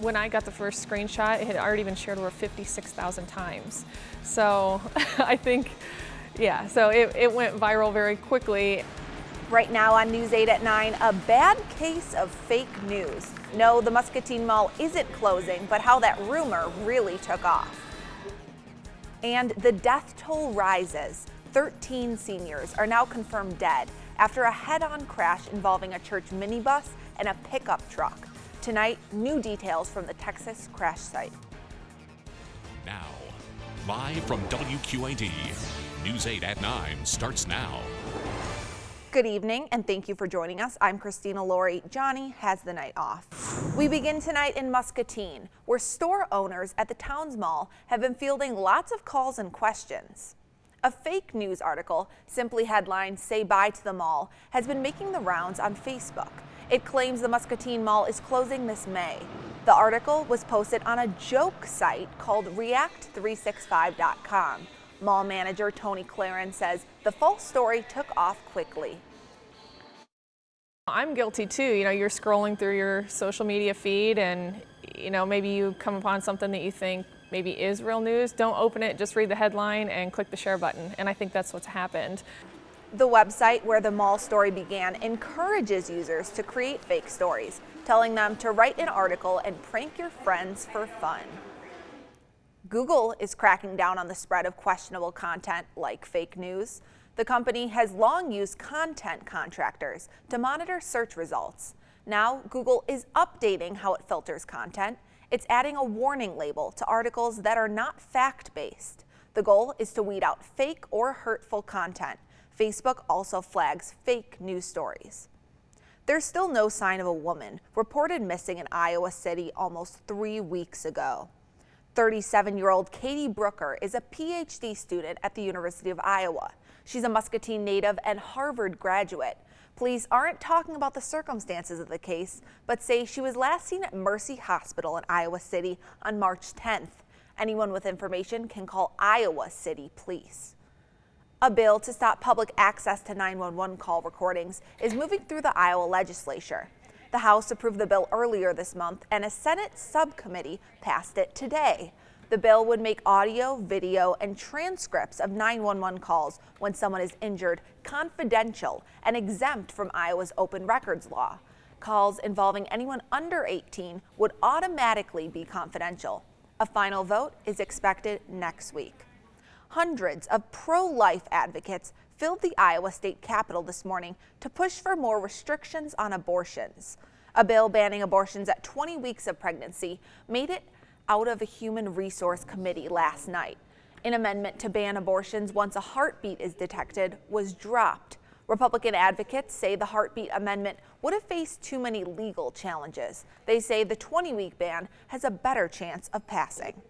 When I got the first screenshot, it had already been shared over 56,000 times. So I think, yeah, so it went viral very quickly. Right now on News 8 at 9, a bad case of fake news. No, the Muscatine Mall isn't closing, but how that rumor really took off. And the death toll rises. 13 seniors are now confirmed dead after a head-on crash involving a church minibus and a pickup truck. Tonight, new details from the Texas crash site. Now, live from WQAD, News 8 at 9 starts now. Good evening, and thank you for joining us. I'm Christina Laurie. Johnny has the night off. We begin tonight in Muscatine, where store owners at the town's mall have been fielding lots of calls and questions. A fake news article, simply headlined "Say Bye to the Mall," has been making the rounds on Facebook. It claims the Muscatine Mall is closing this May. The article was posted on a joke site called React365.com. Mall manager Tony Claren says the false story took off quickly. I'm guilty too. You're scrolling through your social media feed and, maybe you come upon something that you think maybe is real news. Don't open it, just read the headline and click the share button. And I think that's what's happened. The website where the mall story began encourages users to create fake stories, telling them to write an article and prank your friends for fun. Google is cracking down on the spread of questionable content like fake news. The company has long used content contractors to monitor search results. Now, Google is updating how it filters content. It's adding a warning label to articles that are not fact-based. The goal is to weed out fake or hurtful content. Facebook also flags fake news stories. There's still no sign of a woman reported missing in Iowa City almost 3 weeks ago. 37-year-old Katie Brooker is a PhD student at the University of Iowa. She's a Muscatine native and Harvard graduate. Police aren't talking about the circumstances of the case, but say she was last seen at Mercy Hospital in Iowa City on March 10th. Anyone with information can call Iowa City Police. A bill to stop public access to 911 call recordings is moving through the Iowa legislature. The House approved the bill earlier this month, and a Senate subcommittee passed it today. The bill would make audio, video, and transcripts of 911 calls when someone is injured confidential and exempt from Iowa's open records law. Calls involving anyone under 18 would automatically be confidential. A final vote is expected next week. Hundreds of pro-life advocates filled the Iowa State Capitol this morning to push for more restrictions on abortions. A bill banning abortions at 20 weeks of pregnancy made it out of a Human Resource Committee last night. An amendment to ban abortions once a heartbeat is detected was dropped. Republican advocates say the heartbeat amendment would have faced too many legal challenges. They say the 20-week ban has a better chance of passing.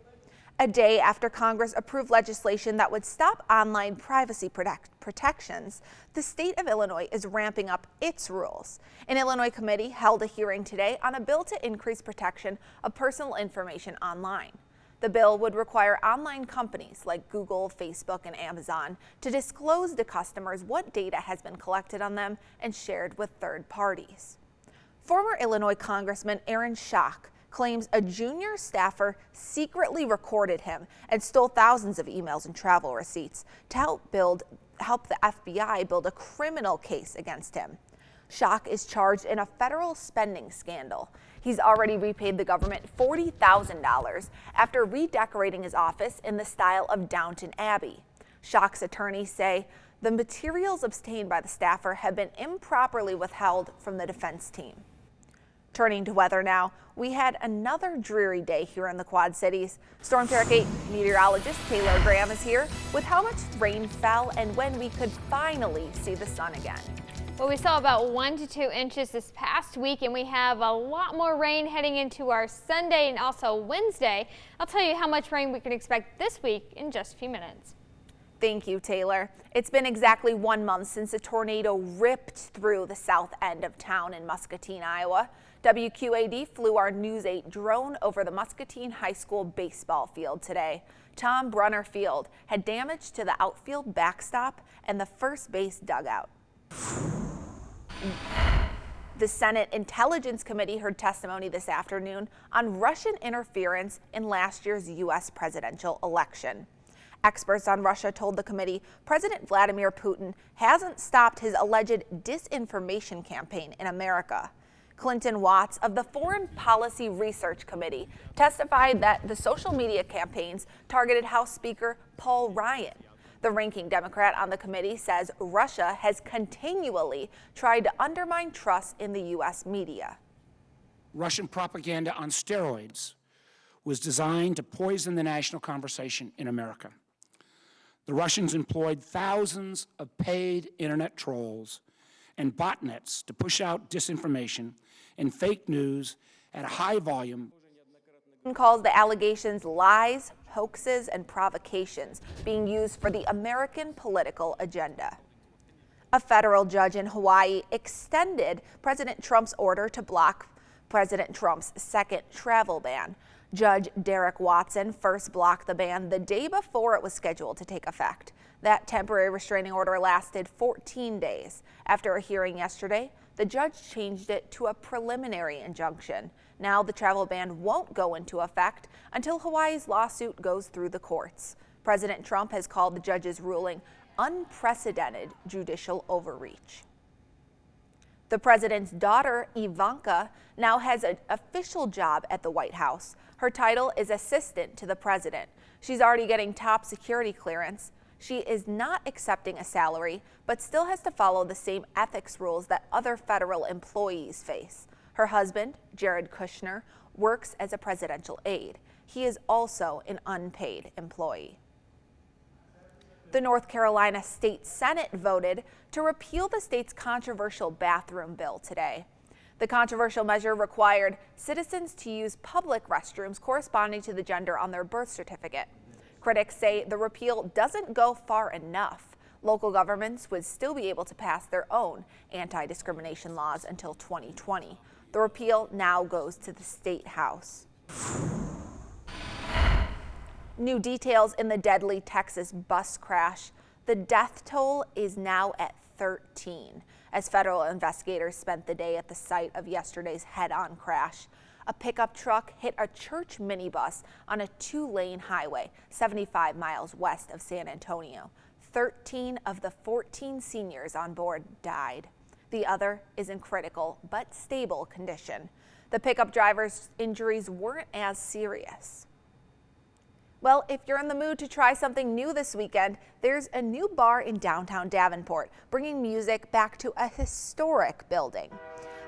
A day after Congress approved legislation that would stop online privacy protections, the state of Illinois is ramping up its rules. An Illinois committee held a hearing today on a bill to increase protection of personal information online. The bill would require online companies like Google, Facebook, and Amazon to disclose to customers what data has been collected on them and shared with third parties. Former Illinois Congressman Aaron Schock claims a junior staffer secretly recorded him and stole thousands of emails and travel receipts to help the FBI build a criminal case against him. Schock is charged in a federal spending scandal. He's already repaid the government $40,000 after redecorating his office in the style of Downton Abbey. Schock's attorneys say the materials obtained by the staffer have been improperly withheld from the defense team. Turning to weather now, we had another dreary day here in the Quad Cities. Storm Tear 8 meteorologist Taylor Graham is here with how much rain fell and when we could finally see the sun again. Well, we saw about 1 to 2 inches this past week, and we have a lot more rain heading into our Sunday and also Wednesday. I'll tell you how much rain we can expect this week in just a few minutes. Thank you, Taylor. It's been exactly 1 month since a tornado ripped through the south end of town in Muscatine, Iowa. WQAD flew our News 8 drone over the Muscatine High School baseball field today. Tom Brunner Field had damage to the outfield backstop and the first base dugout. The Senate Intelligence Committee heard testimony this afternoon on Russian interference in last year's U.S. presidential election. Experts on Russia told the committee President Vladimir Putin hasn't stopped his alleged disinformation campaign in America. Clinton Watts of the Foreign Policy Research Committee testified that the social media campaigns targeted House Speaker Paul Ryan. The ranking Democrat on the committee says Russia has continually tried to undermine trust in the U.S. media. Russian propaganda on steroids was designed to poison the national conversation in America. The Russians employed thousands of paid internet trolls and botnets to push out disinformation and fake news at a high volume. Calls the allegations lies, hoaxes, and provocations being used for the American political agenda. A federal judge in Hawaii extended President Trump's order to block President Trump's second travel ban. Judge Derek Watson first blocked the ban the day before it was scheduled to take effect. That temporary restraining order lasted 14 days. After a hearing yesterday, the judge changed it to a preliminary injunction. Now the travel ban won't go into effect until Hawaii's lawsuit goes through the courts. President Trump has called the judge's ruling unprecedented judicial overreach. The president's daughter, Ivanka, now has an official job at the White House. Her title is assistant to the president. She's already getting top security clearance. She is not accepting a salary, but still has to follow the same ethics rules that other federal employees face. Her husband, Jared Kushner, works as a presidential aide. He is also an unpaid employee. The North Carolina State Senate voted to repeal the state's controversial bathroom bill today. The controversial measure required citizens to use public restrooms corresponding to the gender on their birth certificate. Critics say the repeal doesn't go far enough. Local governments would still be able to pass their own anti-discrimination laws until 2020. The repeal now goes to the State House. New details in the deadly Texas bus crash. The death toll is now at 13, as federal investigators spent the day at the site of yesterday's head-on crash. A pickup truck hit a church minibus on a 2-lane highway 75 miles west of San Antonio. 13 of the 14 seniors on board died. The other is in critical but stable condition. The pickup driver's injuries weren't as serious. Well, if you're in the mood to try something new this weekend, there's a new bar in downtown Davenport, bringing music back to a historic building.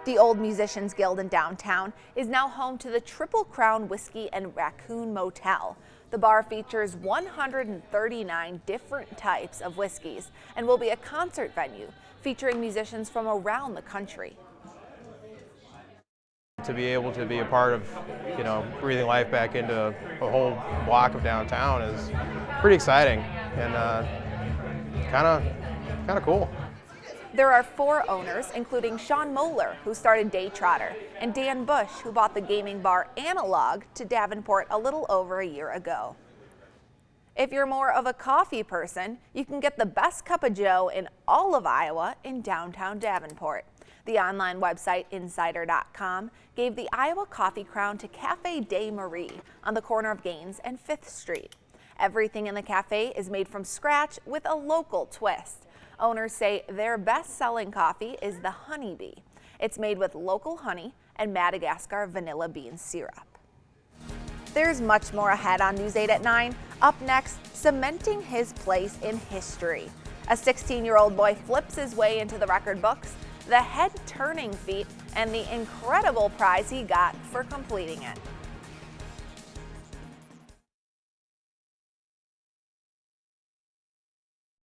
The Old Musicians Guild in downtown is now home to the Triple Crown Whiskey and Raccoon Motel. The bar features 139 different types of whiskeys and will be a concert venue featuring musicians from around the country. To be able to be a part of, breathing life back into a whole block of downtown is pretty exciting and kind of cool. There are 4 owners, including Sean Moeller, who started Day Trotter, and Dan Bush, who bought the gaming bar Analog to Davenport a little over a year ago. If you're more of a coffee person, you can get the best cup of joe in all of Iowa in downtown Davenport. The online website Insider.com gave the Iowa Coffee Crown to Cafe Des Marie on the corner of Gaines and 5th Street. Everything in the cafe is made from scratch with a local twist. Owners say their best-selling coffee is the Honey Bee. It's made with local honey and Madagascar vanilla bean syrup. There's much more ahead on News 8 at 9. Up next, cementing his place in history. A 16-year-old boy flips his way into the record books, the head-turning feat, and the incredible prize he got for completing it.